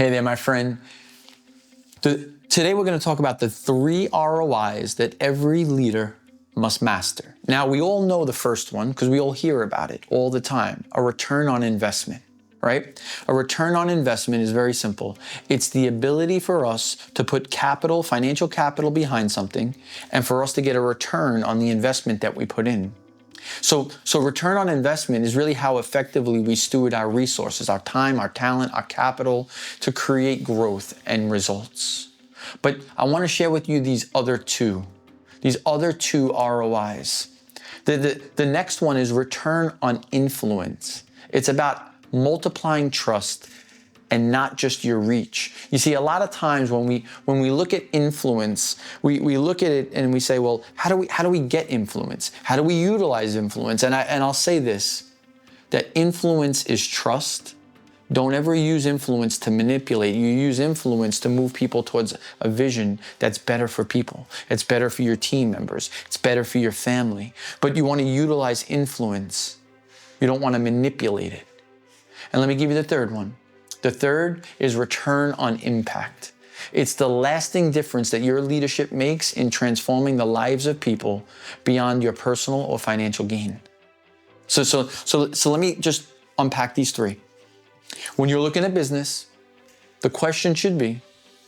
Hey there, my friend. Today we're going to talk about the 3 ROIs that every leader must master. Now, we all know the first one because we all hear about it all the time, a return on investment, right? A return on investment is very simple. It's the ability for us to put capital, financial capital behind something, and for us to get a return on the investment that we put in. So return on investment is really how effectively we steward our resources, our time, our talent, our capital to create growth and results. But I want to share with you these other two ROIs. The next one is return on influence. It's about multiplying trust and not just your reach. You see, a lot of times when we look at influence, we look at it and we say, well, how do we get influence? How do we utilize influence? And I'll say this, that influence is trust. Don't ever use influence to manipulate. You use influence to move people towards a vision that's better for people. It's better for your team members. It's better for your family. But you want to utilize influence. You don't want to manipulate it. And let me give you the third one. The third is return on impact. It's the lasting difference that your leadership makes in transforming the lives of people beyond your personal or financial gain. So let me just unpack these 3. When you're looking at business, the question should be,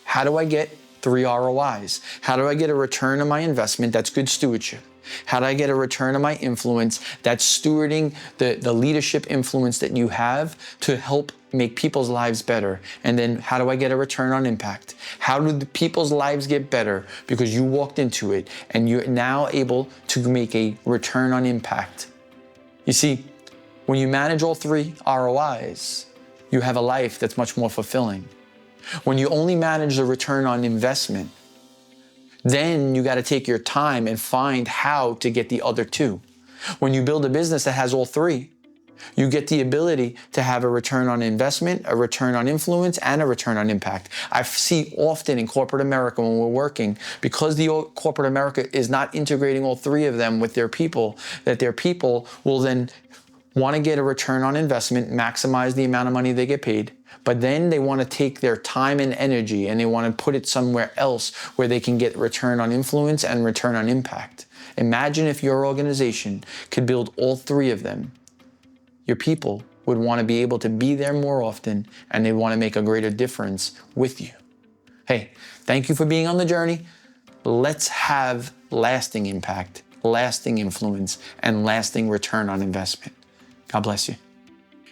how do I get 3 ROIs? How do I get a return on my investment that's good stewardship? How do I get a return on my influence that's stewarding the leadership influence that you have to help make people's lives better? And then how do I get a return on impact? How do the people's lives get better because you walked into it and you're now able to make a return on impact? You see, when you manage all 3 ROIs, you have a life that's much more fulfilling. When you only manage the return on investment, then you got to take your time and find how to get the other 2. When you build a business that has all 3, you get the ability to have a return on investment, a return on influence, and a return on impact. I see often in corporate America when we're working, because the corporate America is not integrating all 3 of them with their people, that their people will then want to get a return on investment, maximize the amount of money they get paid, but then they want to take their time and energy and they want to put it somewhere else where they can get return on influence and return on impact. Imagine if your organization could build all 3 of them. Your people would want to be able to be there more often and they want to make a greater difference with you. Hey, thank you for being on the journey. Let's have lasting impact, lasting influence, and lasting return on investment. God bless you.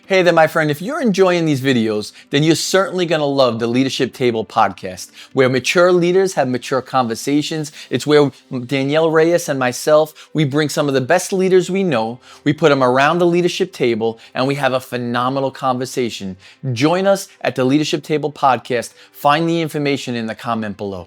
Hey there, my friend. If you're enjoying these videos, then you're certainly going to love the Leadership Table podcast, where mature leaders have mature conversations. It's where Danielle Reyes and myself, we bring some of the best leaders we know, we put them around the leadership table, and we have a phenomenal conversation. Join us at the Leadership Table podcast. Find the information in the comment below.